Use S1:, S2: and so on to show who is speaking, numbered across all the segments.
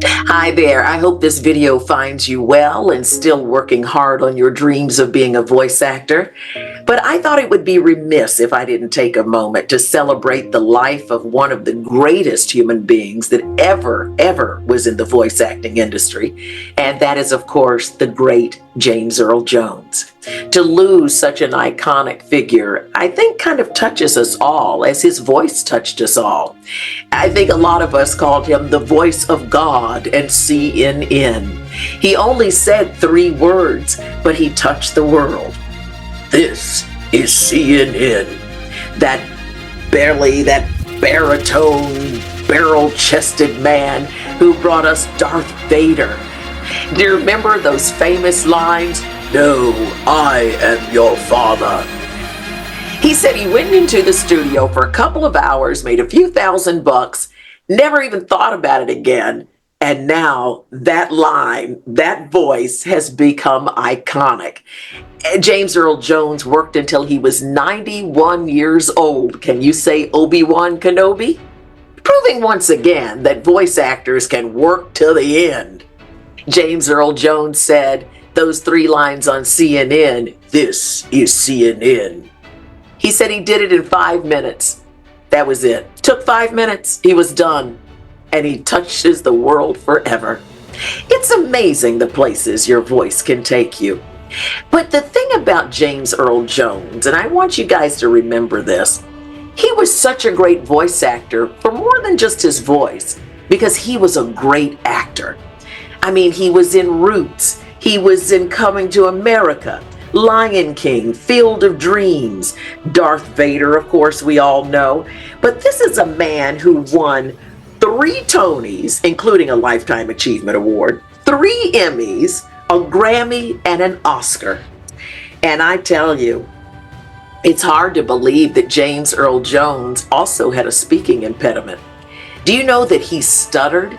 S1: Hi there. I hope this video finds you well and still working hard on your dreams of being a voice actor. But I thought it would be remiss if I didn't take a moment to celebrate the life of one of the greatest human beings that ever was in the voice acting industry. And that is, of course, the great James Earl Jones. To lose such an iconic figure, I think kind of touches us all as his voice touched us all. I think a lot of us called him the voice of God and CNN. He only said 3 words, but he touched the world. This is CNN. That that baritone, barrel-chested man who brought us Darth Vadar. Do you remember those famous lines? No, I am your father. He said he went into the studio for a couple of hours, made a few $1,000, never even thought about it again. And now that line, that voice has become iconic. James Earl Jones worked until he was 91 years old. Can you say Obi-Wan Kenobi? Proving once again that voice actors can work till the end. James Earl Jones said those 3 lines on CNN, "This is CNN." He said he did it in 5 minutes. That was it. Took 5 minutes. He was done. And he touches the world forever. It's amazing the places your voice can take you. But the thing about James Earl Jones, and I want you guys to remember this, he was such a great voice actor for more than just his voice, because he was a great actor. I mean, he was in Roots. He was in Coming to America, Lion King, Field of Dreams, Darth Vadar, of course, we all know. But this is a man who won 3 Tonys, including a Lifetime Achievement Award, 3 Emmys, a Grammy, and an Oscar. And I tell you, it's hard to believe that James Earl Jones also had a speaking impediment. Do you know that he stuttered?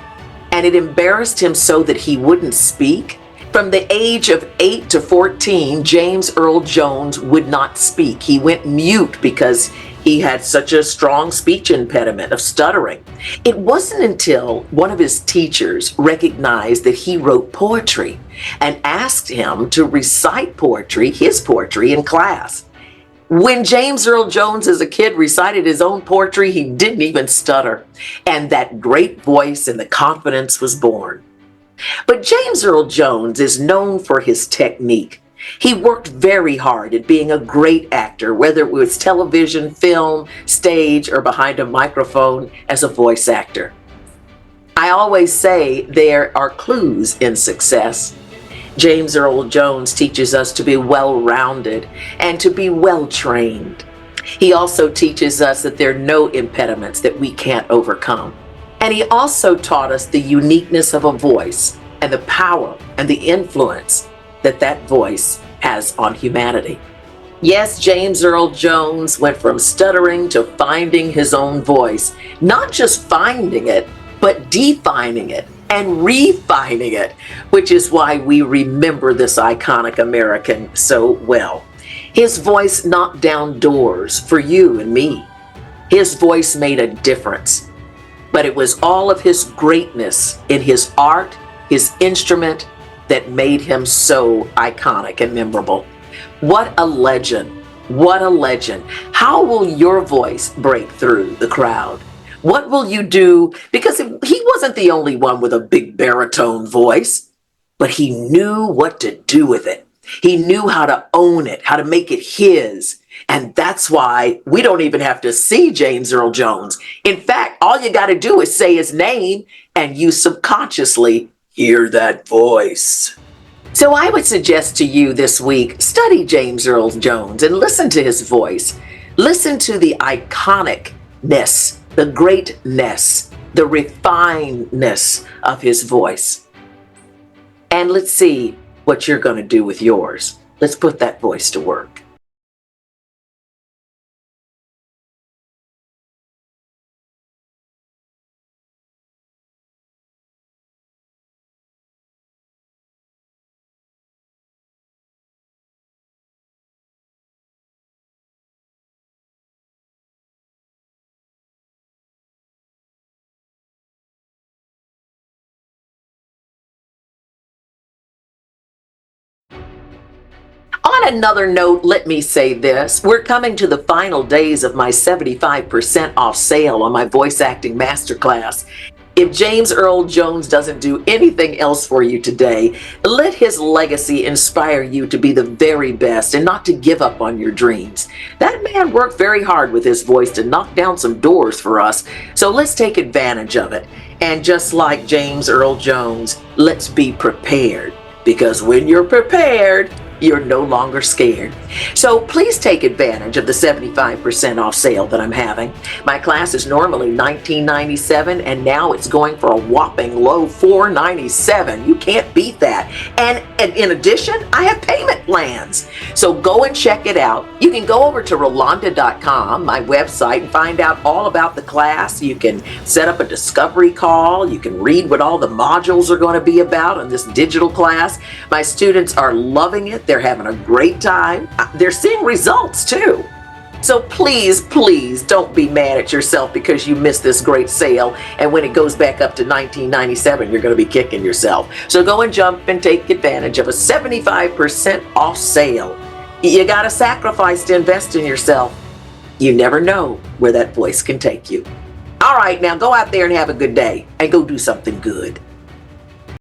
S1: And it embarrassed him so that he wouldn't speak? From the age of 8 to 14, James Earl Jones would not speak. He went mute because he had such a strong speech impediment of stuttering. It wasn't until one of his teachers recognized that he wrote poetry and asked him to recite poetry, his poetry, in class. When James Earl Jones as a kid recited his own poetry, he didn't even stutter. And that great voice and the confidence was born. But James Earl Jones is known for his technique. He worked very hard at being a great actor, whether it was television, film, stage, or behind a microphone as a voice actor. I always say there are clues in success. James Earl Jones teaches us to be well-rounded and to be well-trained. He also teaches us that there are no impediments that we can't overcome. And he also taught us the uniqueness of a voice and the power and the influence that that voice has on humanity. Yes, James Earl Jones went from stuttering to finding his own voice. Not just finding it, but defining it and refining it, which is why we remember this iconic American so well. His voice knocked down doors for you and me. His voice made a difference. But it was all of his greatness in his art, his instrument, that made him so iconic and memorable. What a legend. What a legend. How will your voice break through the crowd? What will you do? Because he wasn't the only one with a big baritone voice, but he knew what to do with it. He knew how to own it, how to make it his. And that's why we don't even have to see James Earl Jones. In fact, all you got to do is say his name and you subconsciously hear that voice. So I would suggest to you this week, study James Earl Jones and listen to his voice. Listen to the iconicness, the greatness, the refinedness of his voice. And let's see what you're going to do with yours. Let's put that voice to work. On another note, let me say this. We're coming to the final days of my 75% off sale on my voice acting masterclass. If James Earl Jones doesn't do anything else for you today, let his legacy inspire you to be the very best and not to give up on your dreams. That man worked very hard with his voice to knock down some doors for us, so let's take advantage of it. And just like James Earl Jones, let's be prepared, because when you're prepared, you're no longer scared. So please take advantage of the 75% off sale that I'm having. My class is normally $19.97 and now it's going for a whopping low $4.97. You can't beat that. And in addition, I have payment plans. So go and check it out. You can go over to Rolonda.com, my website, and find out all about the class. You can set up a discovery call. You can read what all the modules are going to be about in this digital class. My students are loving it. They're having a great time. They're seeing results too. So please, please don't be mad at yourself because you missed this great sale. And when it goes back up to $19.97, you're going to be kicking yourself. So go and jump and take advantage of a 75% off sale. You got to sacrifice to invest in yourself. You never know where that voice can take you. All right, now go out there and have a good day and go do something good.